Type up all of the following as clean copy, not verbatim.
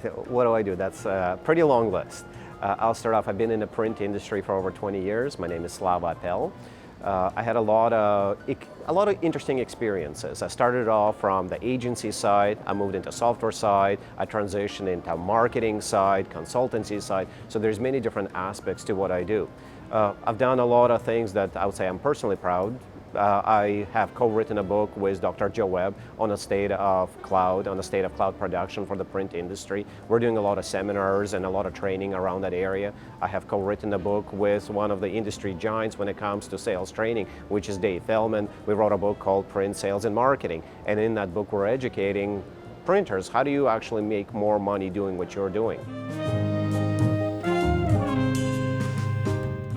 right, what do I do? That's a pretty long list. I'll start off, I've been in the print industry for over 20 years. My name is Slava Apel. I had a lot of interesting experiences. I started off from the agency side, I moved into software side, I transitioned into marketing side, consultancy side, so there's many different aspects to what I do. I've done a lot of things that I would say I'm personally proud. I have co-written a book with Dr. Joe Webb on the state of cloud, production for the print industry. We're doing a lot of seminars and a lot of training around that area. I have co-written a book with one of the industry giants when it comes to sales training, which is Dave Feldman. We wrote a book called Print Sales and Marketing, and in that book we're educating printers. How do you actually make more money doing what you're doing?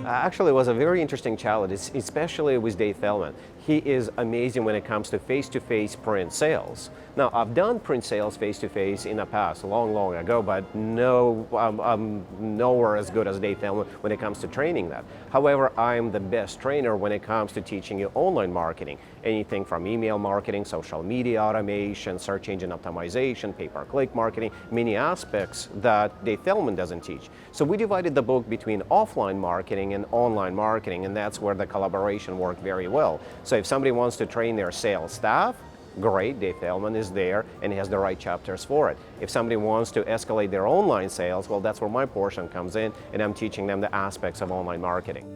Actually, it was a very interesting challenge, especially with Dave Feldman. He is amazing when it comes to face-to-face print sales. Now, I've done print sales face-to-face in the past, long ago, but I'm nowhere as good as Dave Feldman when it comes to training that. However, I'm the best trainer when it comes to teaching you online marketing. Anything from email marketing, social media automation, search engine optimization, pay-per-click marketing, many aspects that Dave Feldman doesn't teach. So we divided the book between offline marketing and online marketing, and that's where the collaboration worked very well. So if somebody wants to train their sales staff, great, Dave Feldman is there and he has the right chapters for it. If somebody wants to escalate their online sales, well, that's where my portion comes in, and I'm teaching them the aspects of online marketing.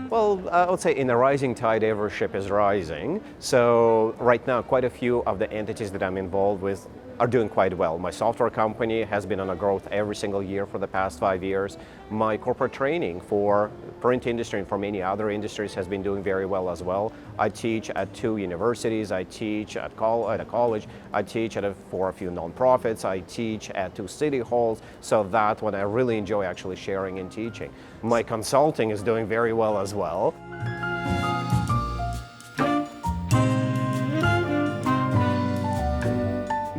Well, I would say in a rising tide, every ship is rising. So right now, quite a few of the entities that I'm involved with are doing quite well. My software company has been on a growth every single year for the past 5 years. My corporate training for print industry and for many other industries has been doing very well as well. I teach at 2 universities, I teach at a college, I teach for a few nonprofits, I teach at 2 city halls, so that's what I really enjoy actually sharing and teaching. My consulting is doing very well as well.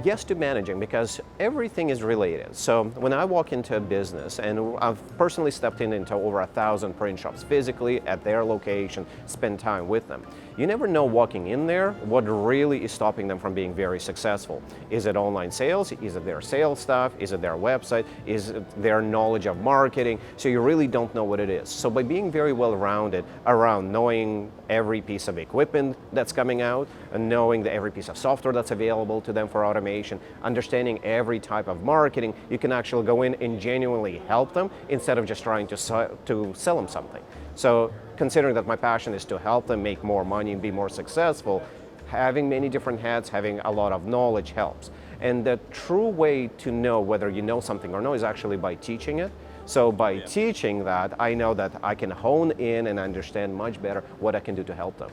Yes to managing, because everything is related. So when I walk into a business, and I've personally stepped into over 1,000 print shops physically at their location, spend time with them. You never know walking in there what really is stopping them from being very successful. Is it online sales? Is it their sales staff? Is it their website? Is it their knowledge of marketing? So you really don't know what it is. So by being very well-rounded around knowing every piece of equipment that's coming out, and knowing every piece of software that's available to them for automation, understanding every type of marketing, you can actually go in and genuinely help them instead of just trying to sell them something. So considering that my passion is to help them make more money and be more successful, having many different hats, having a lot of knowledge helps. And the true way to know whether you know something or no is actually by teaching it. So by teaching that, I know that I can hone in and understand much better what I can do to help them.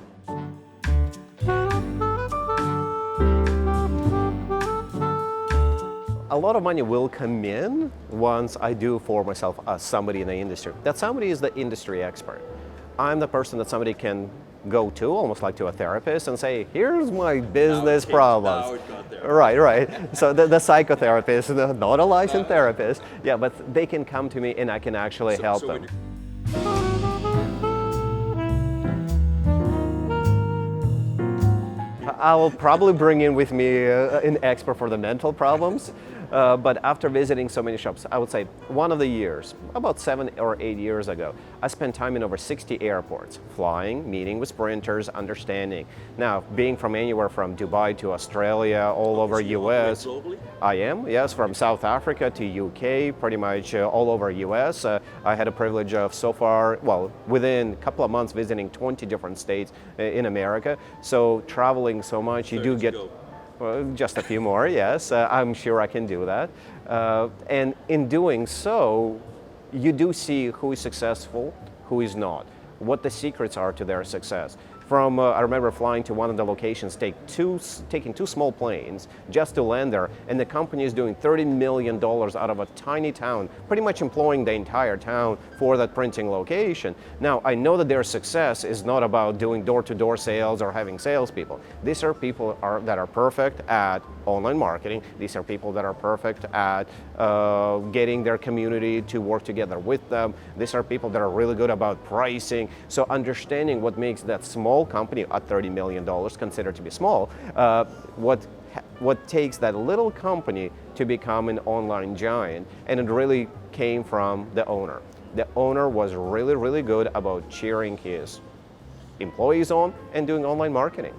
A lot of money will come in once I do for myself as somebody in the industry. That somebody is the industry expert. I'm the person that somebody can go to, almost like to a therapist, and say, here's my business problems. Right. So the psychotherapist, not a licensed therapist, yeah, but they can come to me and I can actually help them. I will probably bring in with me an expert for the mental problems. But after visiting so many shops, I would say one of the years, about 7 or 8 years ago, I spent time in over 60 airports, flying, meeting with printers, understanding. Now, being from anywhere from Dubai to Australia, all over US. Globally? I am, yes, from South Africa to UK, pretty much all over US. I had a privilege of so far, well, within a couple of months visiting 20 different states in America. So traveling so much, you do get... Well, just a few more, yes. I'm sure I can do that. And in doing so, you do see who is successful, who is not, what the secrets are to their success. I remember flying to one of the locations, taking 2 small planes just to land there, and the company is doing $30 million out of a tiny town, pretty much employing the entire town for that printing location. Now, I know that their success is not about doing door-to-door sales or having salespeople. These are people that are perfect at online marketing. These are people that are perfect at getting their community to work together with them. These are people that are really good about pricing. So understanding what makes that small company at $30 million considered to be small, what takes that little company to become an online giant, and it really came from the owner. The owner was really, really good about cheering his employees on and doing online marketing.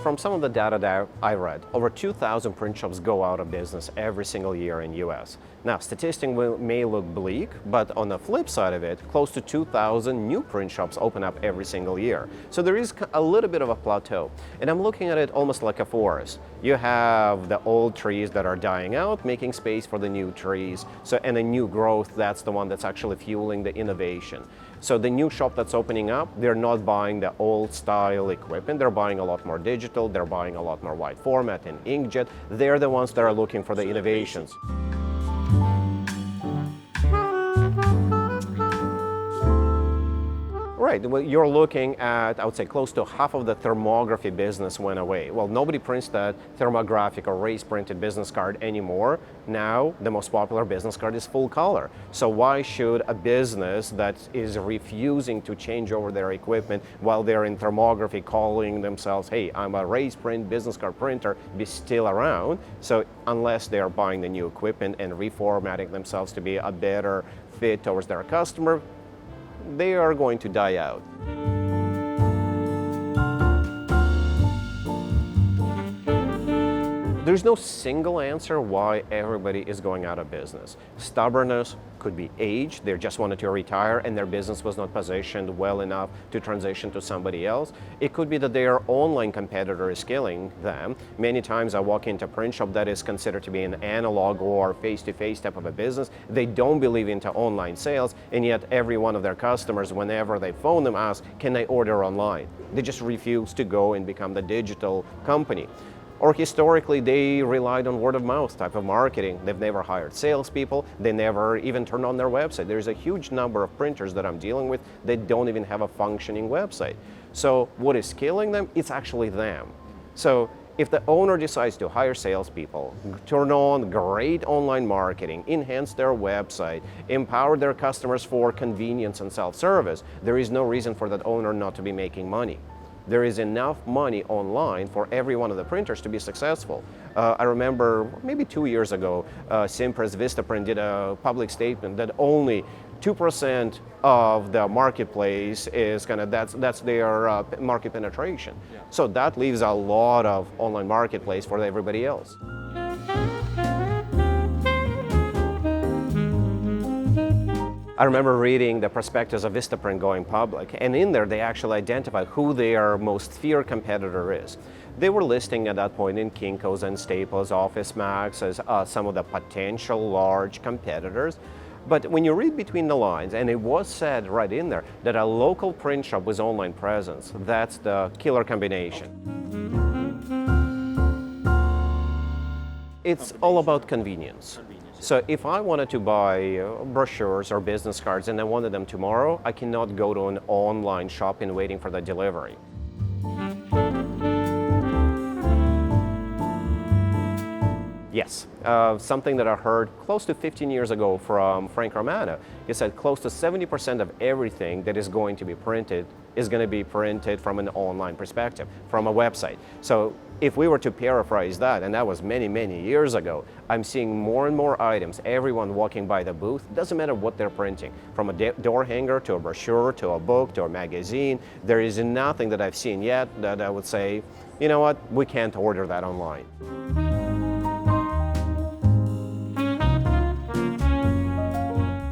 From some of the data that I read, over 2,000 print shops go out of business every single year in US. Now, statistics may look bleak, but on the flip side of it, close to 2,000 new print shops open up every single year. So there is a little bit of a plateau. And I'm looking at it almost like a forest. You have the old trees that are dying out, making space for the new trees. And the new growth, that's the one that's actually fueling the innovation. So the new shop that's opening up, they're not buying the old style equipment. They're buying a lot more digital. They're buying a lot more wide format and inkjet. They're the ones that are looking for the innovations. Right, well, you're looking at, I would say, close to half of the thermography business went away. Well, nobody prints that thermographic or raised printed business card anymore. Now, the most popular business card is full color. So why should a business that is refusing to change over their equipment while they're in thermography calling themselves, hey, I'm a raised print business card printer, be still around? So unless they're buying the new equipment and reformatting themselves to be a better fit towards their customer, they are going to die out. There's no single answer why everybody is going out of business. Stubbornness could be age, they just wanted to retire and their business was not positioned well enough to transition to somebody else. It could be that their online competitor is killing them. Many times I walk into a print shop that is considered to be an analog or face-to-face type of a business. They don't believe into online sales, and yet every one of their customers, whenever they phone them, ask, can I order online? They just refuse to go and become the digital company. Or historically, they relied on word of mouth type of marketing. They've never hired salespeople. They never even turned on their website. There's a huge number of printers that I'm dealing with that don't even have a functioning website. So what is killing them? It's actually them. So if the owner decides to hire salespeople, turn on great online marketing, enhance their website, empower their customers for convenience and self-service, there is no reason for that owner not to be making money. There is enough money online for every one of the printers to be successful. I remember maybe 2 years ago, Simpress Vistaprint did a public statement that only 2% of the marketplace is that's their market penetration. Yeah. So that leaves a lot of online marketplace for everybody else. I remember reading the prospectus of Vistaprint going public, and in there they actually identified who their most feared competitor is. They were listing at that point in Kinko's and Staples, OfficeMax as some of the potential large competitors. But when you read between the lines, and it was said right in there that a local print shop with online presence, that's the killer combination. It's all about convenience. So if I wanted to buy brochures or business cards and I wanted them tomorrow, I cannot go to an online shop and waiting for the delivery. Yes, something that I heard close to 15 years ago from Frank Romano. He said close to 70% of everything that is going to be printed is going to be printed from an online perspective, from a website. So if we were to paraphrase that, and that was many, many years ago, I'm seeing more and more items, everyone walking by the booth, doesn't matter what they're printing, from a door hanger to a brochure to a book to a magazine. There is nothing that I've seen yet that I would say, you know what, we can't order that online.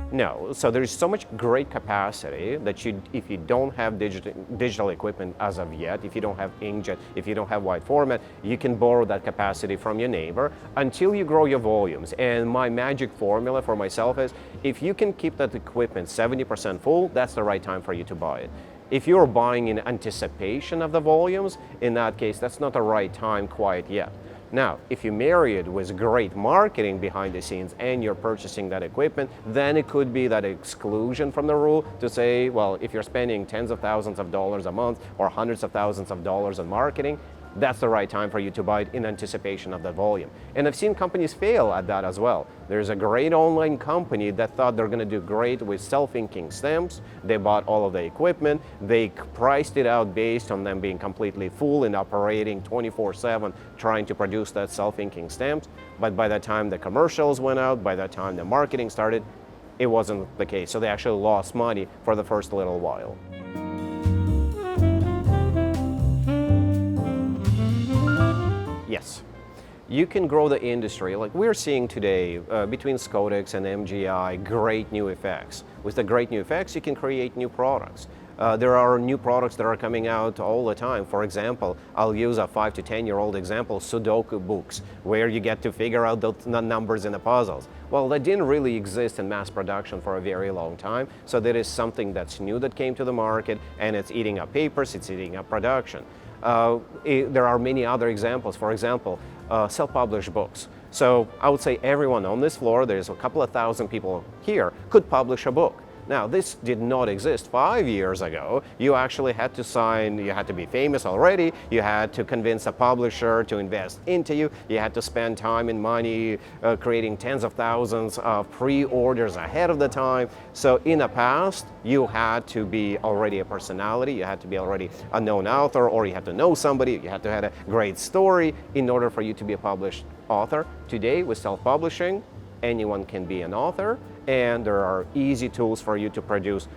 No, so there's so much great capacity that if you don't have digital equipment as of yet, if you don't have inkjet, if you don't have wide format, you can borrow that capacity from your neighbor until you grow your volumes. And my magic formula for myself is, if you can keep that equipment 70% full, that's the right time for you to buy it. If you're buying in anticipation of the volumes, in that case, that's not the right time quite yet. Now, if you marry it with great marketing behind the scenes and you're purchasing that equipment, then it could be that exclusion from the rule to say, well, if you're spending tens of thousands of dollars a month or hundreds of thousands of dollars on marketing, that's the right time for you to buy it in anticipation of the volume. And I've seen companies fail at that as well. There's a great online company that thought they're going to do great with self-inking stamps. They bought all of the equipment. They priced it out based on them being completely full and operating 24/7 trying to produce that self-inking stamps. But by the time the commercials went out, by the time the marketing started, it wasn't the case. So they actually lost money for the first little while. Yes, you can grow the industry like we're seeing today between Scodex and MGI, great new effects. With the great new effects, you can create new products. There are new products that are coming out all the time. For example, I'll use a 5 to 10-year-old example, Sudoku books, where you get to figure out the numbers in the puzzles. Well, that didn't really exist in mass production for a very long time, so that is something that's new that came to the market, and it's eating up papers, it's eating up production. There are many other examples. For example, self-published books. So I would say everyone on this floor, there's a couple of thousand people here, could publish a book. Now, this did not exist 5 years ago. You actually had to sign, you had to be famous already, you had to convince a publisher to invest into you, you had to spend time and money creating tens of thousands of pre-orders ahead of the time. So in the past, you had to be already a personality, you had to be already a known author, or you had to know somebody, you had to have a great story in order for you to be a published author. Today, with self-publishing, anyone can be an author, and there are easy tools for you to produce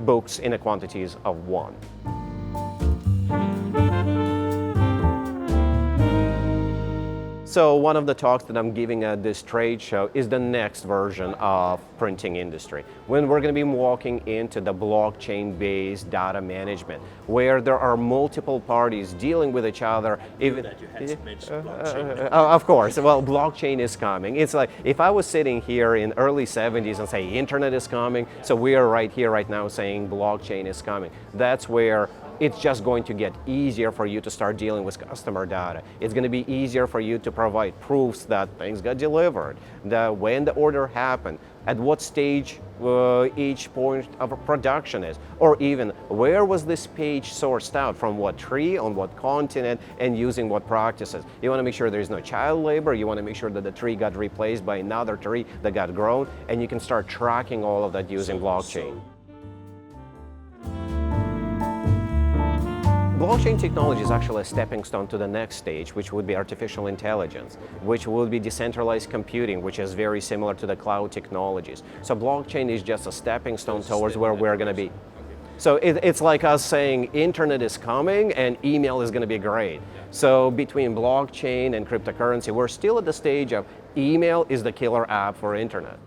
books in the quantities of one. So one of the talks that I'm giving at this trade show is the next version of printing industry, when we're going to be walking into the blockchain-based data management, where there are multiple parties dealing with each other. Even that you had to mention blockchain. Of course, well, blockchain is coming. It's like if I was sitting here in early 70s and say internet is coming, so we are right here right now saying blockchain is coming. That's where it's just going to get easier for you to start dealing with customer data. It's going to be easier for you to provide proofs that things got delivered, that when the order happened, at what stage each point of a production is, or even where was this page sourced out, from what tree, on what continent, and using what practices. You want to make sure there's no child labor, you want to make sure that the tree got replaced by another tree that got grown, and you can start tracking all of that using blockchain. Blockchain technology is actually a stepping stone to the next stage, which would be artificial intelligence, which will be decentralized computing, which is very similar to the cloud technologies. So blockchain is just a stepping stone towards where we're going to be. So it's like us saying internet is coming and email is going to be great. So between blockchain and cryptocurrency, we're still at the stage of email is the killer app for internet.